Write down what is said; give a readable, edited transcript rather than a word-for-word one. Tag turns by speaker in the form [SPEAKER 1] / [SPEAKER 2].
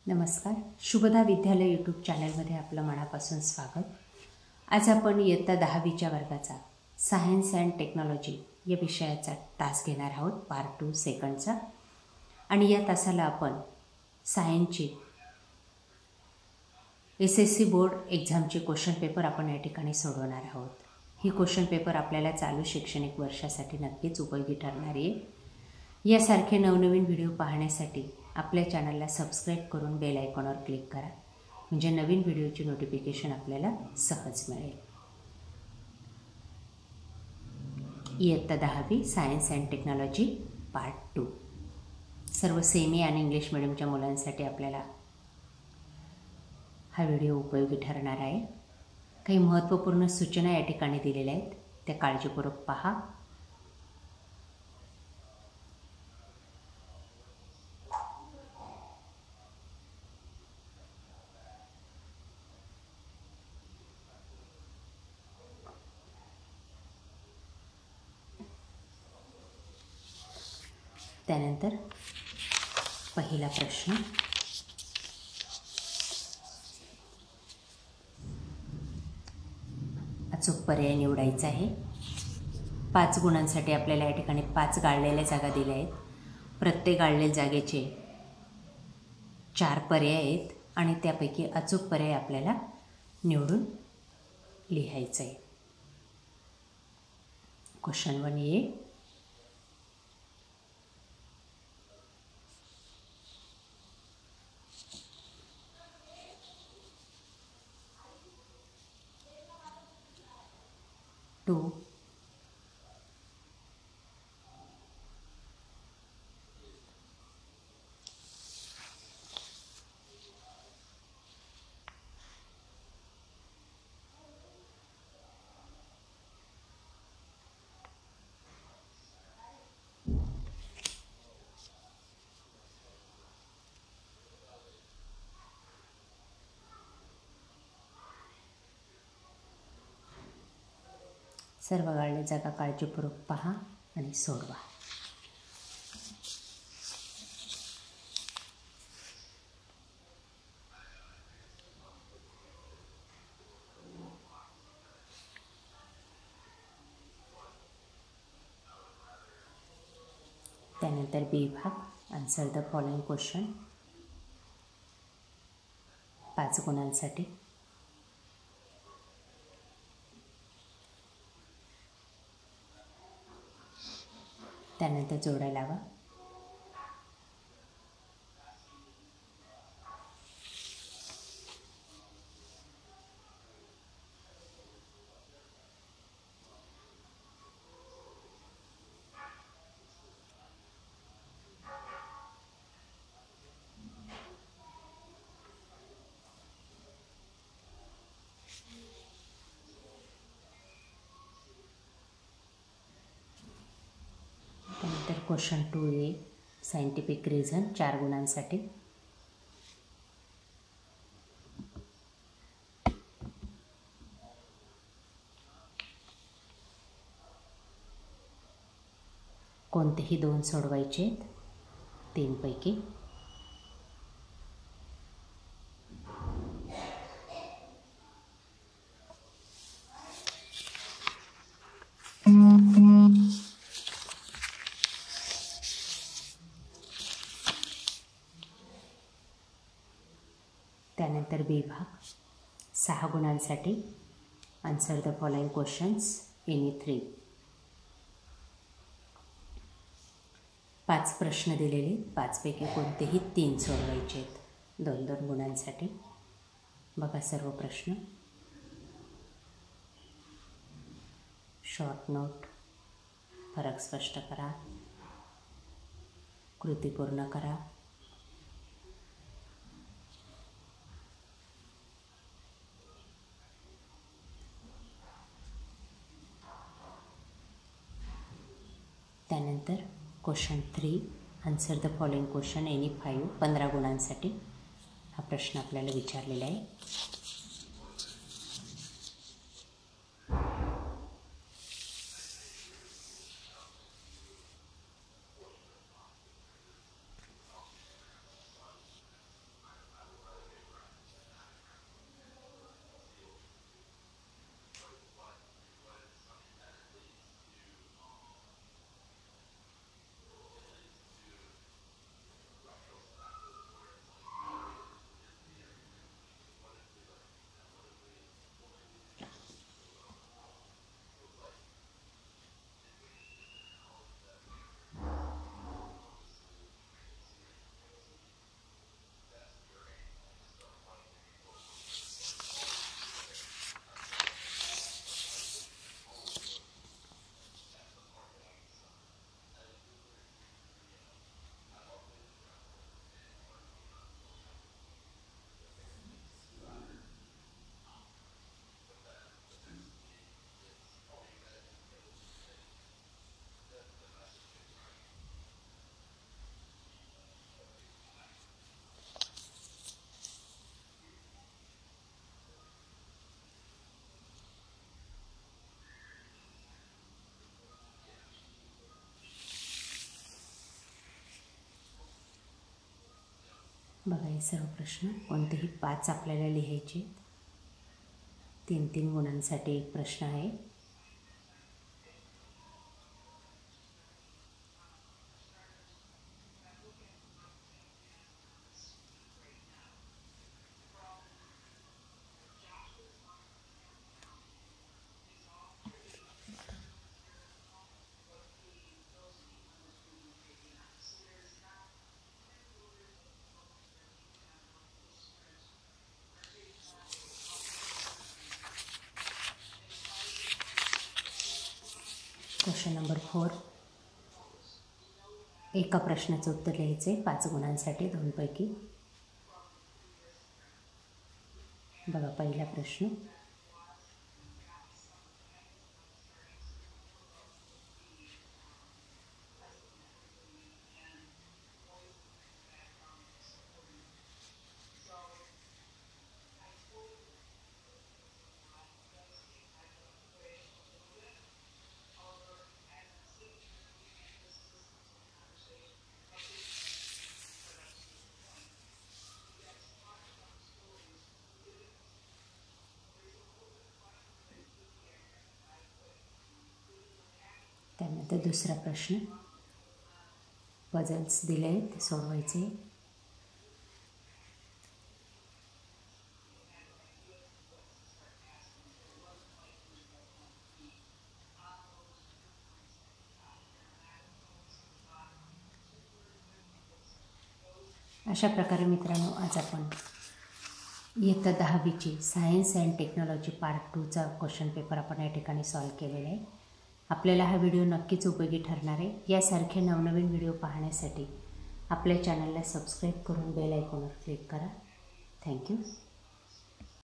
[SPEAKER 1] नमस्कार. शुभदा विद्यालय यूट्यूब चॅनलमध्ये आपलं मनापासून स्वागत. आज आपण इयत्ता 10वीच्या वर्गाचा सायन्स अँड टेक्नॉलॉजी या विषयाचा तास घेणार आहोत, पार्ट 2 सेकंडचा. आणि या तासाला आपण सायन्सची SSC बोर्ड एक्झामचे क्वेश्चन पेपर आपण या ठिकाणी सोडवणार आहोत. ही क्वेश्चन पेपर आपल्याला चालू शैक्षणिक वर्षासाठी नक्कीच उपयोगी ठरणार आहे. यासारखे नवनवीन व्हिडिओ पाहण्यासाठी आपल्या चॅनलला सबस्क्राईब करून बेल आयकॉनवर क्लिक करा, म्हणजे नवीन व्हिडिओची नोटिफिकेशन आपल्याला सहज मिळेल. इयत्ता 10वी सायन्स अँड टेक्नॉलॉजी पार्ट 2 सर्व सेमी आणि इंग्लिश मिडियमच्या मुलांसाठी आपल्याला हा व्हिडिओ उपयोगी ठरणार आहे. काही महत्त्वपूर्ण सूचना या ठिकाणी दिलेल्या आहेत, त्या काळजीपूर्वक पहा. त्यानंतर पहिला प्रश्न, अचूक पर्याय निवडायचा आहे. 5 गुणांसाठी आपल्याला या ठिकाणी 5 गाळलेल्या जागा दिल्या आहेत. प्रत्येक गाळलेल्या जागेचे 4 पर्याय आहेत आणि त्यापैकी अचूक पर्याय आपल्याला निवडून लिहायचं आहे. Question 1 A. टू, सर्व गाळलेल्या जागा काळजीपूर्वक पहा आणि सोडवा. त्यानंतर बी भाग, आन्सर द फॉलोइंग क्वेश्चन 5 गुणांसाठी. त्यानंतर जोड्या लावा. त्यानंतर क्वेश्चन 2 ए, सायंटिफिक रिझन 4 गुणांसाठी. कोणतेही 2 सोडवायचे आहेत 3 पैकी. त्यानंतर बी भाग 6 गुणांसाठी. Answer the following questions any 3. 5 प्रश्न दिलेले, 5 पैकी कोणतेही 3 सोडवायचे आहेत 2-2 गुणांसाठी. बघा सर्व प्रश्न. शॉर्ट नोट, फरक स्पष्ट करा, कृती पूर्ण करा. त्यानंतर question 3, answer the following question any 5, 15 गुणांसाठी हा प्रश्न आपल्याला विचारलेला आहे. बघा हे सर्व प्रश्न कोणतेही 5 आपल्याला लिहायचे. 3-3 गुणांसाठी एक प्रश्न आहे. Question number 4. एका प्रश्नाचं उत्तर लिहायचे 5 गुणांसाठी 2 पैकी. बघा पहिला प्रश्न. त्यानंतर दुसरा प्रश्न. पझल्स दिले आहेत सोडवायचे. अशा प्रकारे मित्रांनो आज आपण इयत्ता 10वीची सायन्स अँड टेक्नॉलॉजी पार्ट 2चा क्वेश्चन पेपर आपण या ठिकाणी सॉल्व केलेला आहे. आपल्याला हा व्हिडिओ नक्कीच उपयोगी ठरणार आहे. यासारखे नवनवीन व्हिडिओ पाहण्यासाठी आपल्या चॅनलला सबस्क्राईब करून बेल आयकॉनवर क्लिक करा. थँक्यू.